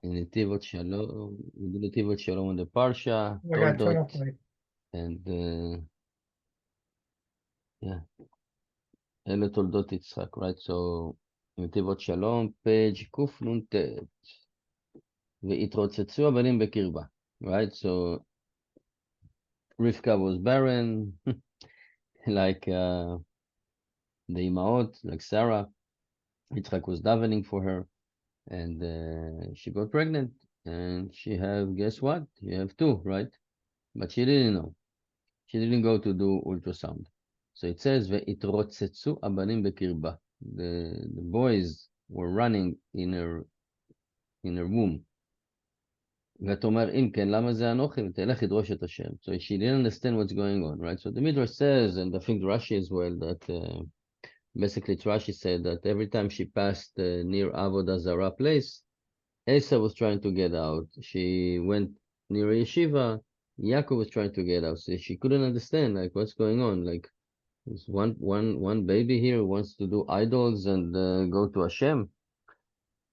Netivot Shalom, we do Netivot Shalom on the Parsha, רגע, turn Toldoth, off light. and yeah, אלה תולדות יצחק, right? So, נתיבות שלום, page קנ"ט, והתרוצצו הבנים בקרבה, right? So, Rivka was barren, like the imaot, like Sarah. Yitzchak was davening for her, and she got pregnant, and she have, guess what? You have two, right? But she didn't know. She didn't go to do ultrasound. So it says, והתרוצצו הבנים בקרבה. The boys were running in her womb. ותאמר אם כן, למה זה אנוכי? ותלך לדרוש את השם. So she didn't understand what's going on, right? So the Midrash says, and I think Rashi as well, that basically Rashi said that every time she passed near Avodah Zarah place, Asa was trying to get out. She went near a yeshiva, Yaakov was trying to get out. So she couldn't understand, like, what's going on? Like, there's one baby here who wants to do idols and go to Hashem,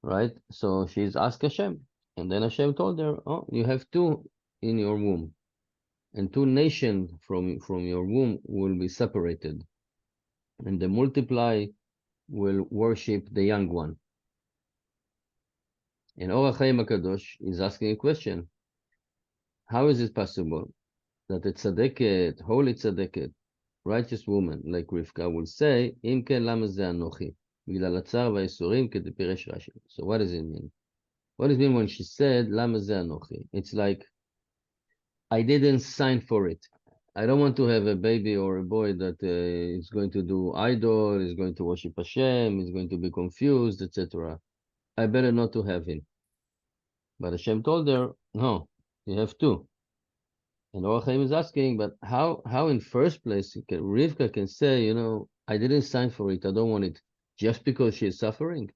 right? So she's asked Hashem. And then Hashem told her, oh, you have two in your womb. And two nations from your womb will be separated. And the multiply will worship the young one. And Or HaChaim HaKadosh is asking a question. How is it possible that a tzaddiket, holy tzaddiket, righteous woman like Rivka will say, Im ken lama ze anochi, bigdal atzar v'yisurim k'depiresh Rashi. So what does it mean? What does it mean when she said, lama ze anochi? It's like, I didn't sign for it. I don't want to have a baby or a boy that is going to do idol, is going to worship Hashem, is going to be confused, etc. I better not to have him. But Hashem told her, no, you have two. And Or HaChaim is asking, but how in first place Rivka can say, you know, I didn't sign for it, I don't want it, just because she is suffering?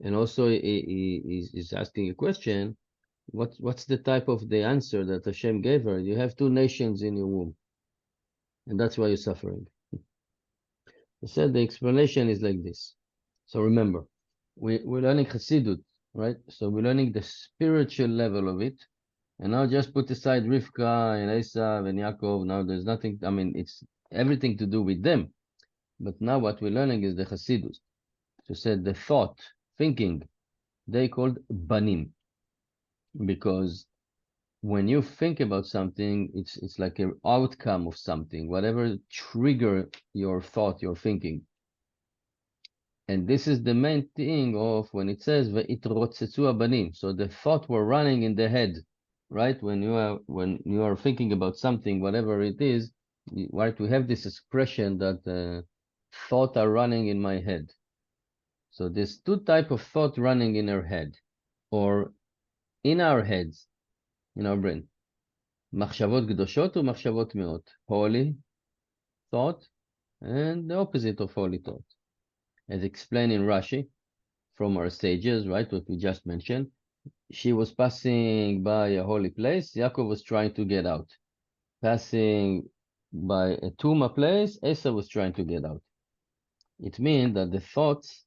And also he's asking a question, what's the type of the answer that Hashem gave her? You have two nations in your womb, and that's why you're suffering. He said the explanation is like this. So remember, we're learning Chassidut, right? So we're learning the spiritual level of it. And now just put aside Rivka and Esav and Yaakov. Now there's nothing, I mean, it's everything to do with them. But now what we're learning is the Chassidus. So said the thought, thinking, they called banim. Because when you think about something, it's like an outcome of something, whatever trigger your thought, your thinking. And this is the main thing of when it says ve'itrotzetzu abanim. So the thought were running in the head, right? When you are thinking about something, whatever it is, right? We have this expression that thoughts are running in my head. So there's two type of thought running in our head, or in our heads, in our brain. מחשבות קדושות ומחשבות טמאות. Holy thought and the opposite of holy thought. As explained in Rashi, from our sages, right, what we just mentioned, she was passing by a holy place, Yaakov was trying to get out. Passing by a Tuma place, Esau was trying to get out. It means that the thoughts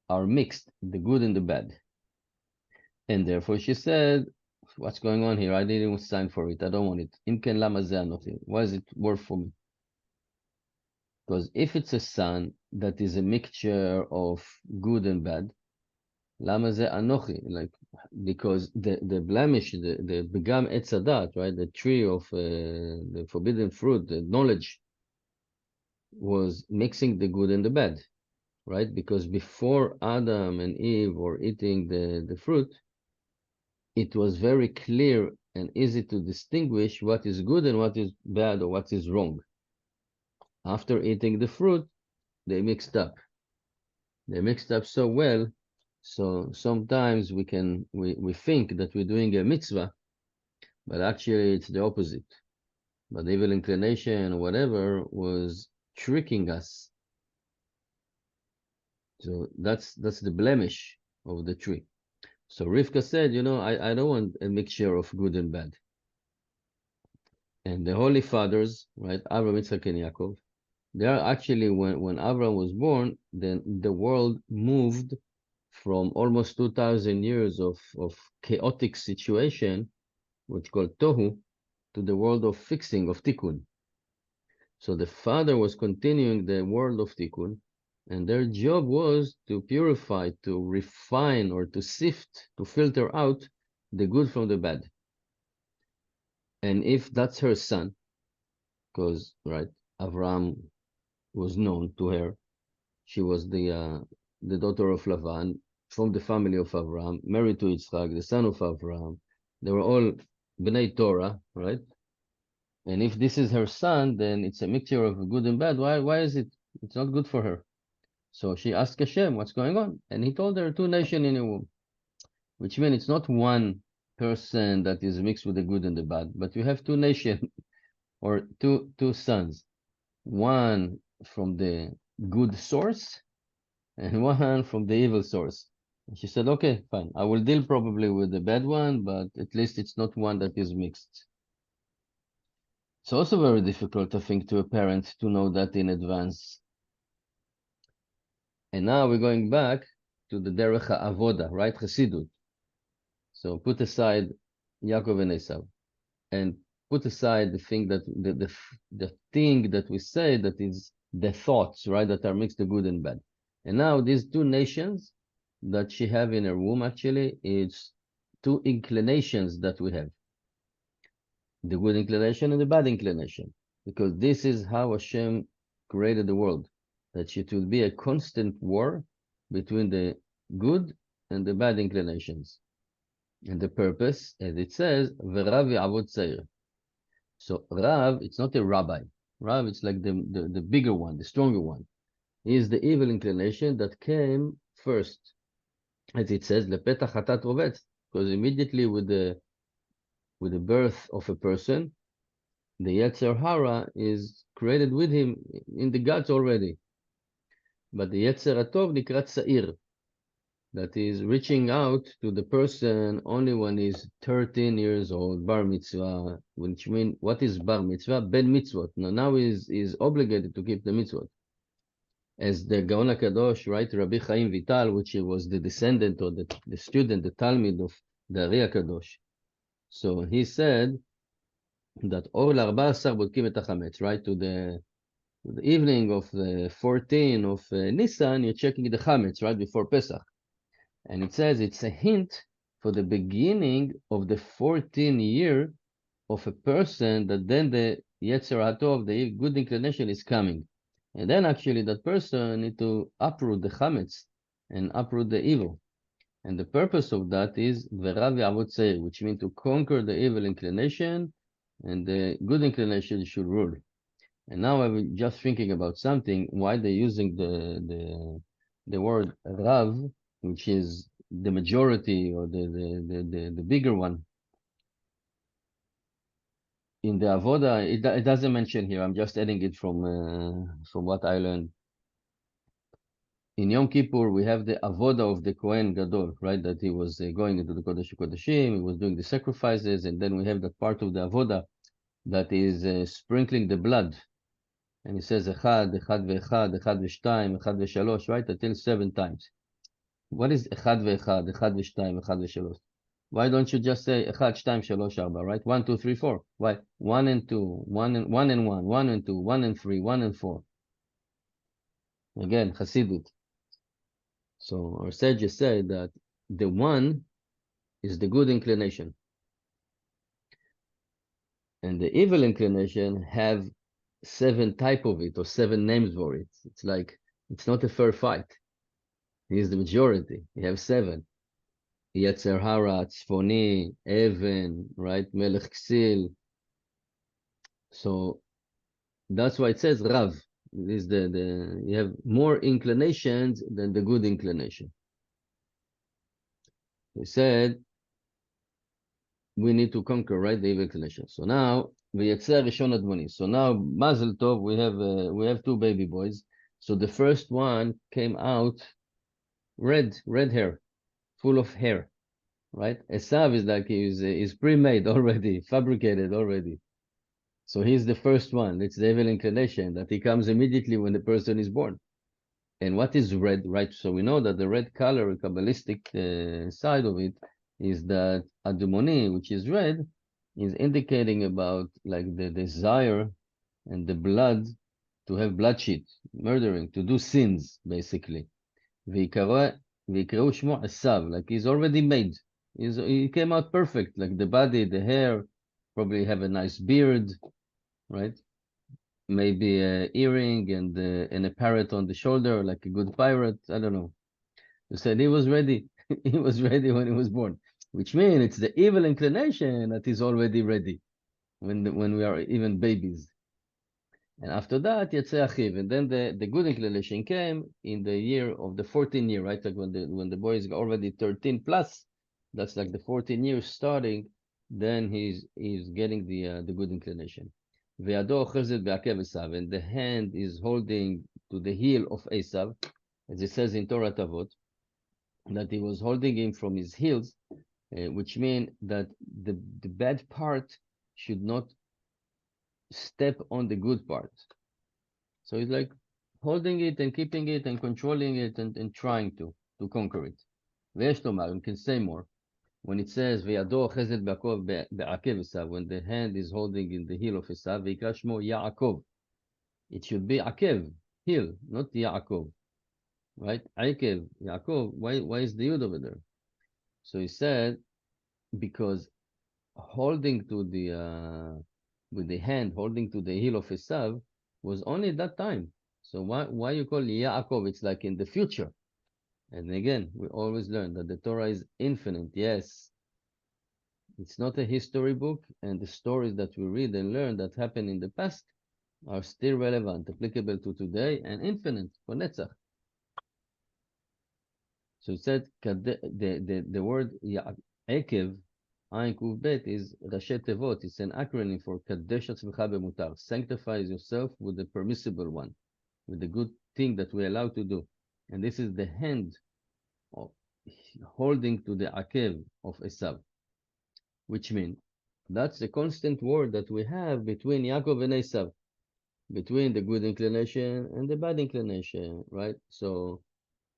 are mixed, the good and the bad. And therefore she said, what's going on here? I didn't even sign for it. I don't want it. Im ken lama ze anochi. Why is it worth for me? Because if it's a son that is a mixture of good and bad, lama ze anochi, like, because the blemish, the begam etz hadat, right, the tree of the forbidden fruit, the knowledge, was mixing the good and the bad, right? Because before Adam and Eve were eating the fruit, it was very clear and easy to distinguish what is good and what is bad or what is wrong. After eating the fruit, they mixed up. They mixed up so well, so sometimes we think that we're doing a mitzvah, but actually it's the opposite. But evil inclination or whatever was tricking us. So that's the blemish of the tree. So Rivka said, you know, I don't want a mixture of good and bad. And the holy fathers, right, Abraham, Yitzchak, and Yaakov, they are actually, when Abraham was born, then the world moved from almost 2,000 years of chaotic situation, what's called tohu, to the world of fixing, of tikkun. So the father was continuing the world of tikkun, and their job was to purify, to refine, or to sift, to filter out the good from the bad. And if that's her son, because, right, Avraham was known to her, she was the daughter of Lavan, from the family of Avraham, married to Yitzchak, the son of Avraham. They were all Bnei Torah, right? And if this is her son, then it's a mixture of good and bad. Why is it? It's not good for her. So she asked Hashem, what's going on? And he told her, 2 nations in a womb, which means it's not one person that is mixed with the good and the bad, but you have 2 nations or two sons, one from the good source and one from the evil source. And she said, okay, fine. I will deal probably with the bad one, but at least it's not one that is mixed. It's also very difficult, I think, to a parent to know that in advance. And now we're going back to the Derech HaAvoda, right? Chassidut. So put aside Yaakov and Esav, and put aside the thing that the thing that we say that is the thoughts, right, that are mixed, the good and bad. And now these 2 nations that she have in her womb, actually, it's 2 inclinations that we have. The good inclination and the bad inclination. Because this is how Hashem created the world. That it will be a constant war between the good and the bad inclinations. And the purpose, as it says, V'Rav Ya'avod Tzair. So Rav, it's not a rabbi. Rav, it's like the bigger one, the stronger one. He is the evil inclination that came first. As it says, Lepetach Hatat Rovetz. Because immediately with the birth of a person, the Yetzer Hara is created with him in the guts already. But the Yetzer Hatov nikrat Sa'ir, that is reaching out to the person only when he's 13 years old, bar mitzvah, which means, what is bar mitzvah? Ben mitzvot. Now is obligated to keep the mitzvot. As the Gaon HaKadosh, right, Rabbi Chaim Vital, which he was the descendant or the student, the Talmud of the Ari HaKadosh. So he said that Or ל-14 בודקים את החמץ, right, to the evening of the 14 of Nisan, you're checking the chametz, right, before Pesach. And it says it's a hint for the beginning of the 14th year of a person, that then the Yetzer Hatov, the good inclination, is coming. And then actually that person need to uproot the chametz and uproot the evil. And the purpose of that is V'Rav Ya'avod Tzair, which means to conquer the evil inclination, and the good inclination should rule. And now I'm just thinking about something, why they're using the word Rav, which is the majority or the bigger one. In the Avoda, it doesn't mention here. I'm just adding it from what I learned. In Yom Kippur, we have the Avoda of the Kohen Gadol, right? That he was going into the Kodesh Kodeshim, he was doing the sacrifices, and then we have that part of the Avoda that is sprinkling the blood. And he says Echad, Echad ve'Echad, Echad ve'Shtayim, Echad ve'Shalosh, right? Until 7 times. What is Echad ve'Echad, Echad ve'Shtayim, Echad ve'Shalosh? Why don't you just say Echad, Shtayim, Shalosh, Arba, right? 1, 2, 3, 4. Why? 1 and 2, 1 and 1, 1 and 2, 1 and 3, 1 and 4. Again, Chassidut. So our sages say that the 1 is the good inclination. And the evil inclination have 7 type of it, or 7 names for it. It's like, it's not a fair fight. He is the majority. You have 7. Yetzer Hara, Tzfoni, Even, right? Melech Ksil. So that's why it says Rav. It is you have more inclinations than the good inclination. He said we need to conquer, right, the evil inclination. So now V'yetzer Rishon Admoni. So now Mazel Tov, we have 2 baby boys. So the first one came out red hair, full of hair, right? Esav is like he's pre-made already, fabricated already. So he's the first one. It's the evil inclination that he comes immediately when the person is born. And what is red, right? So we know that the red color, Kabbalistic side of it, is that Adumoni, which is red, is indicating about like the desire and the blood to have bloodshed, murdering, to do sins, basically. ויקראו שמו עשיו, like he's already made. He came out perfect, like the body, the hair, probably have a nice beard, right? Maybe an earring and a parrot on the shoulder, like a good pirate. I don't know. You said he was ready. He was ready when he was born, which means it's the evil inclination that is already ready when we are even babies. And after that, Yetzeh Achiv. And then the good inclination came in the year of the 14th year, right? Like when the boy is already 13 plus, that's like the 14 years starting, then he's getting the good inclination. וידו אוחזת בעקב עשיו, and the hand is holding to the heel of Esav, as it says in Torah Tavot, that he was holding him from his heels, which means that the bad part should not step on the good part. So it's like holding it and keeping it and controlling it and trying to conquer it. ויש לומר, you can say more, when it says, וידו אוחזת בעקב עשיו, when the hand is holding in the heel of עשיו, ויקרא שמו יעקב. It should be עקב, heel, not יעקב. Right? עקב, Yaakov, why is the yud over there? So he said, because holding to with the hand holding to the heel of Esav was only that time. So why you call Yaakov? It's like in the future. And again, we always learn that the Torah is infinite. Yes, it's not a history book, and the stories that we read and learn that happened in the past are still relevant, applicable to today, and infinite for Netzach. So it said the word Ekev, Ayin Kuv Bet, is Rashi Tevot. It's an acronym for Kadesh Atzmecha Bemutar. Sanctify yourself with the permissible one, with the good thing that we allow to do. And this is the hand of holding to the Akev of Esav, which means that's the constant war that we have between Yaakov and Esav, between the good inclination and the bad inclination, right? So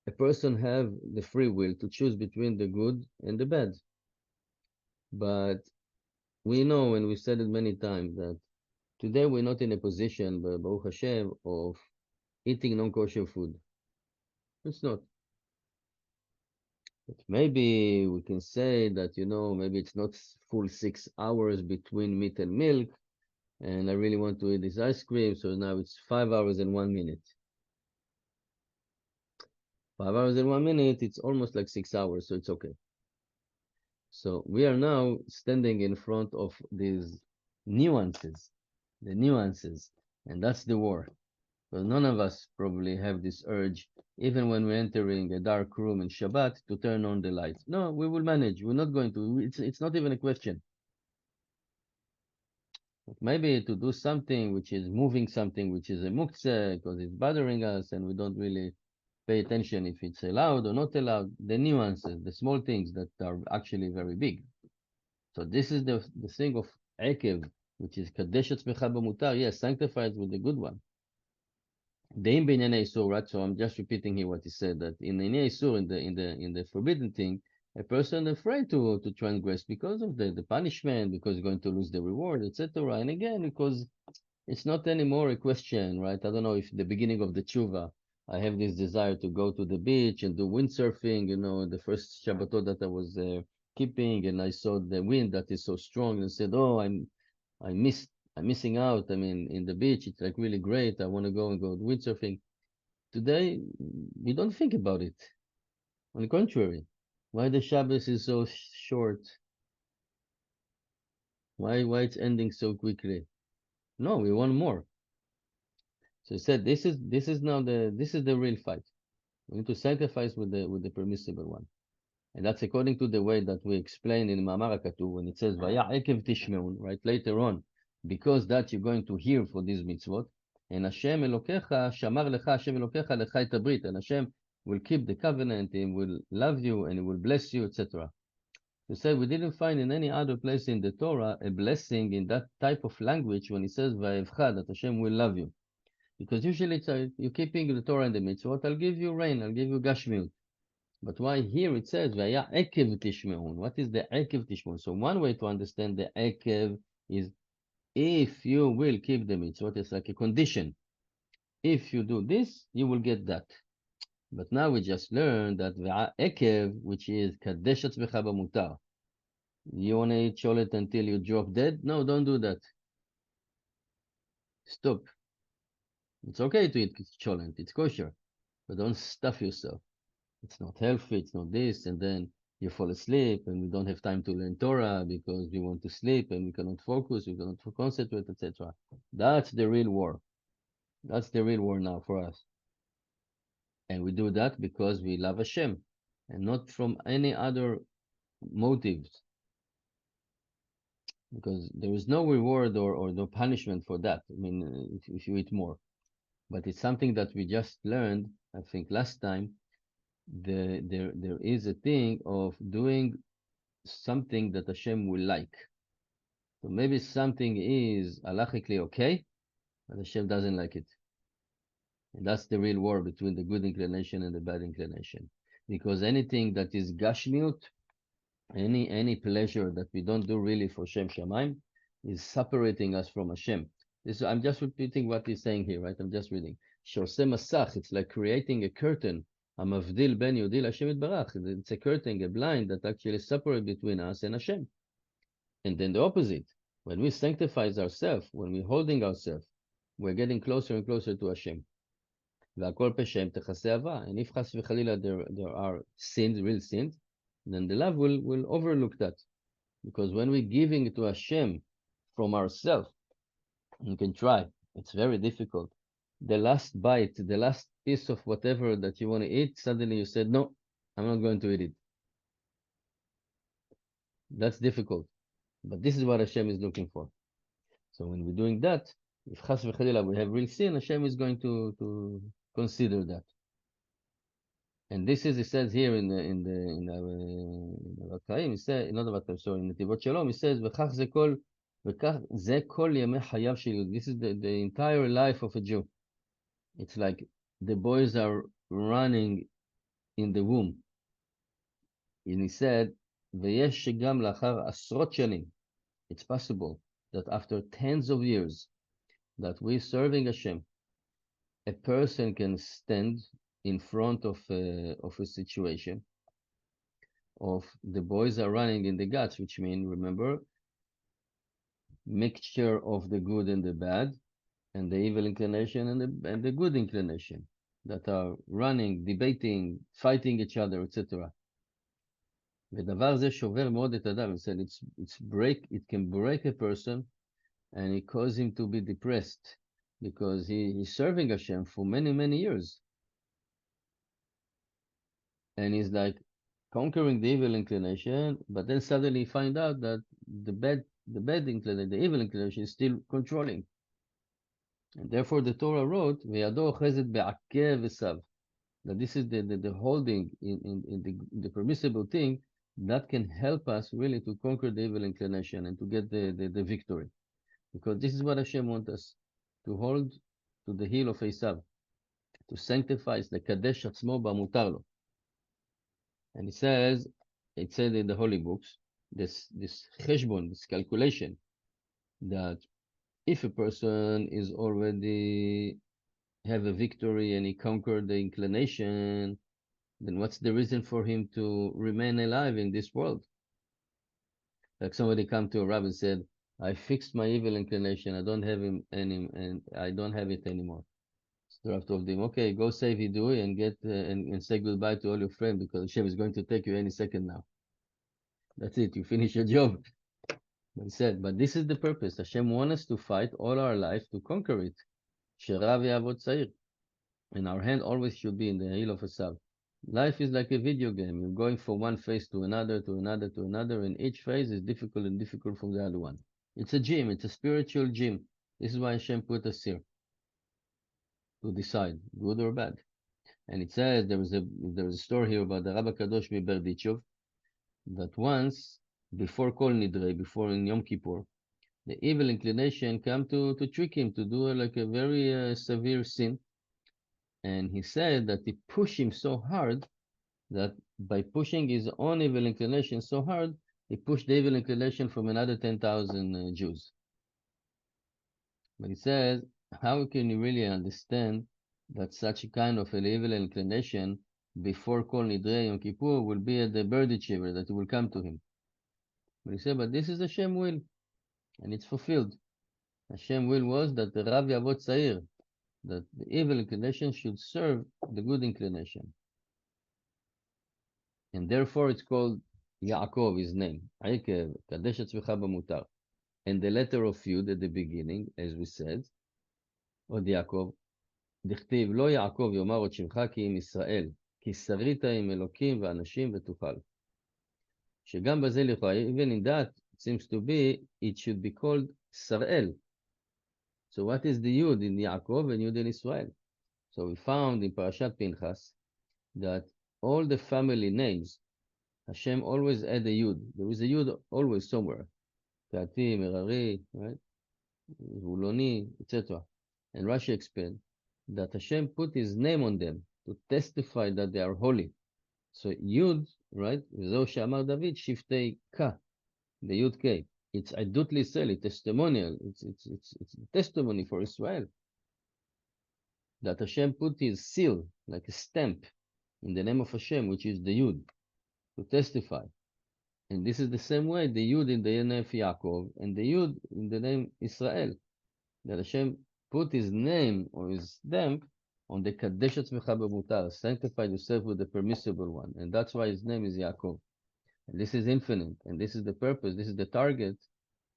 a person have the free will to choose between the good and the bad. But we know, and we've said it many times, that today we're not in a position, Baruch Hashem, of eating non-kosher food. It's not. But maybe we can say that, maybe it's not full 6 hours between meat and milk, and I really want to eat this ice cream, so now it's 5 hours and 1 minute. 5 hours and 1 minute, it's almost like 6 hours, so it's okay. So we are now standing in front of these nuances, and that's the war. But none of us probably have this urge, even when we're entering a dark room in Shabbat, to turn on the lights. No, we will manage. We're not going to. It's not even a question. But maybe to do something which is moving something which is a muktzeh, because it's bothering us, and we don't really pay attention if it's allowed or not allowed, the nuances, the small things that are actually very big. So this is the thing of Ekev, which is Kadesh Atzmecha B'mutar, yes, sanctified with the good one. Deim b'inyanei isur, right? So I'm just repeating here what he said, that in inyanei isur, in the forbidden thing, a person afraid to transgress because of the punishment, because he's going to lose the reward, etc. And again, because it's not anymore a question, right? I don't know if the beginning of the tshuva, I have this desire to go to the beach and do windsurfing, the first Shabbatot that I was keeping, and I saw the wind that is so strong, and said, oh, I'm missing out. I mean, in the beach, it's like really great. I want to go and go windsurfing. Today, we don't think about it. On the contrary, why the Shabbos is so short? Why it's ending so quickly? No, we want more. So he said, this is the real fight. We need to sacrifice with the permissible one. And that's according to the way that we explain in Ma'amar HaKatuv, when it says, Vaya ekev tishmeun, right, later on, because that you're going to hear for these mitzvot, and Hashem Elokecha, Shamar Lecha, Hashem Elokecha Lecha et habrit, and Hashem will keep the covenant, and will love you, and He will bless you, etc. He said, we didn't find in any other place in the Torah a blessing in that type of language when He says, Va'evcha, that Hashem will love you. Because usually it's you're keeping the Torah and the mitzvot, I'll give you rain, I'll give you gashmiut. But why here it says, Vaya ekev tishmeun. What is the ekev tishmeun? So one way to understand the ekev is if you will keep the mitzvot, it's like a condition. If you do this, you will get that. But now we just learned that Vaya ekev, which is kadesh atzmecha b'mutar. You want to eat cholet until you drop dead? No, don't do that. Stop. It's okay to eat cholet, it's kosher, but don't stuff yourself. It's not healthy, it's not this, and then you fall asleep, and we don't have time to learn Torah because we want to sleep, and we cannot focus, we cannot concentrate, etc. That's the real war. That's the real war now for us. And we do that because we love Hashem, and not from any other motives. Because there is no reward or no punishment for that. I mean, if you eat more. But it's something that we just learned, I think last time, there is a thing of doing something that Hashem will like. So maybe something is halachically okay, but Hashem doesn't like it. And that's the real war between the good inclination and the bad inclination. Because anything that is gashmiut, any pleasure that we don't do really for Shem Shamaim, is separating us from Hashem. I'm just repeating what he's saying here, right? I'm just reading. Shoseh masach, it's like creating a curtain. Amavdil ben Yudil Hashem Itbarach. It's a curtain, a blind that actually separates between us and Hashem. And then the opposite. When we sanctify ourselves, when we're holding ourselves, we're getting closer and closer to Hashem. והכל פשעים תכסה אהבה. And if חס וחלילה there are sins, real sins, then the love will overlook that. Because when we're giving it to Hashem from ourselves, you can try. It's very difficult. The last bite, the last piece of whatever that you want to eat, suddenly you said, no, I'm not going to eat it. That's difficult. But this is what Hashem is looking for. So when we're doing that, if chas v'chalila we have real sin, Hashem is going to consider that. And this is, it says here in the Vakaim, it says, not the Vakaim, sorry, in Netivot Shalom, it says, v'chach ze kol yemei hayav shel Yud. This is the entire life of a Jew. It's like the boys are running in the womb. And he said, v'yesh shegam lachar asrot shanim. It's possible that after tens of years that we're serving Hashem, a person can stand in front of a situation of the boys are running in the guts, which means, remember, mixture of the good and the bad, and the evil inclination and the good inclination that are running, debating, fighting each other, etc. ודבר זה שובר מאוד את האדם. It said it can break a person and it causes him to be depressed because he's serving Hashem for many, many years. And he's like conquering the evil inclination, but then suddenly find out that the bad inclination, the evil inclination is still controlling. And therefore the Torah wrote, וידו אוחזת בעקב עשיו. That this is the holding in the permissible thing that can help us really to conquer the evil inclination and to get the victory. Because this is what Hashem wants us, to hold to the heel of Esav, to sanctify the Kadesh Atzmo B'mutar lo. And it said in the holy books, this cheshbon, this calculation, that if a person is already have a victory and he conquered the inclination, then what's the reason for him to remain alive in this world? Like somebody come to a rabbi and said, I fixed my evil inclination, I don't have and I don't have it anymore. So the rabbi told him, okay, go save Hidui and get and say goodbye to all your friends because Hashem is going to take you any second now. That's it, you finish your job. But he said, but this is the purpose. Hashem wants us to fight all our life to conquer it. Sherav yavot tzayir. And our hand always should be in the heel of Esav. Life is like a video game. You're going from one phase to another, to another, to another, and each phase is difficult and difficult from the other one. It's a gym. It's a spiritual gym. This is why Hashem put us here, to decide, good or bad. And it says, there is a story here about the Rabbi Kadosh Berdichov, that once, before Kol Nidrei, before in Yom Kippur, the evil inclination come to trick him to do like a very severe sin. And he said that he pushed him so hard that by pushing his own evil inclination so hard, he pushed the evil inclination from another 10,000 Jews. But he says, how can you really understand that such a kind of an evil inclination before Kol Nidrei Yom Kippur will be at the birdie shiver, that it will come to him? But he said, but this is Hashem will, and it's fulfilled. Hashem will was that the Rav Yavot Tzair, that the evil inclination should serve the good inclination. And therefore it's called Yaakov, his name. Aikev, Kadesh Atzmecha B'mutar. And the letter of Yud at the beginning, as we said, עוד יעקב, דכתיב לא יעקב יאמר עוד שמך כי אם ישראל, כי שרית עם אלוקים ואנשים ותוכל. שגם בזה לכאורה, even in that, it seems to be, it should be called Sarael. So what is the Yud in Yaakov and Yud in Israel? So we found in Parashat Pinchas that all the family names, Hashem always add a Yud. There is a Yud always somewhere. Kati, Merari, right? Huloni, etc. And Rashi explained that Hashem put his name on them to testify that they are holy. So Yud, right? Zo she'amar David, shiftei ka, the Yud K. It's Adut L'Israel, testimonial. It's testimony for Israel. That Hashem put his seal, like a stamp, in the name of Hashem, which is the Yud, to testify. And this is the same way, the Yud in the name of Yaakov, and the Yud in the name Israel. That Hashem put his name or his stamp on the Kadesh Atzmecha B'mutar, sanctify yourself with the permissible one. And that's why his name is Yaakov. And this is infinite, and this is the purpose, this is the target,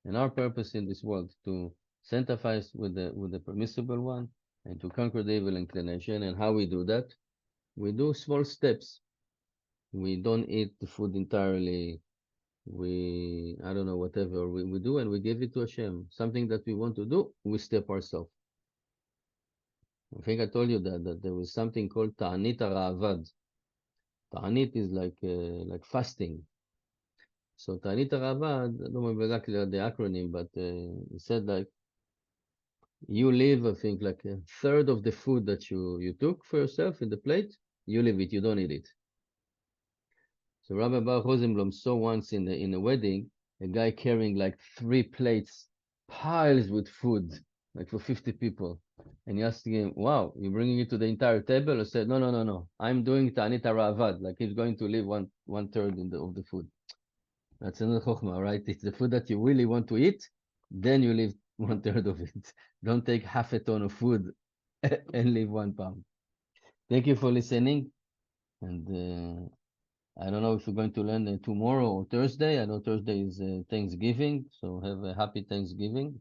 and our purpose in this world, to sanctify us with the permissible one, and to conquer the evil inclination. And how we do that? We do small steps. We don't eat the food entirely. We, I don't know, whatever we do, and we give it to Hashem. Something that we want to do, we step ourselves. I think I told you that there was something called Ta'anit Ra'avad. Ta'anit is like fasting. So Ta'anit Ra'avad, I don't remember exactly the acronym, but it said like, you leave, I think, like a third of the food that you took for yourself in the plate, you leave it, you don't eat it. So Rabbi Baruch Rosenblum saw once in a wedding, a guy carrying like 3 plates, piles with food, like for 50 people. And he asked him, wow, you're bringing it to the entire table? I said, no. I'm doing Ta'anit Ra'avad, like he's going to leave one third of the food. That's another chokhmah, right? It's the food that you really want to eat, then you leave 1/3 of it. Don't take half a ton of food and leave 1 pound. Thank you for listening. And I don't know if we're going to learn tomorrow or Thursday. I know Thursday is Thanksgiving, so have a happy Thanksgiving.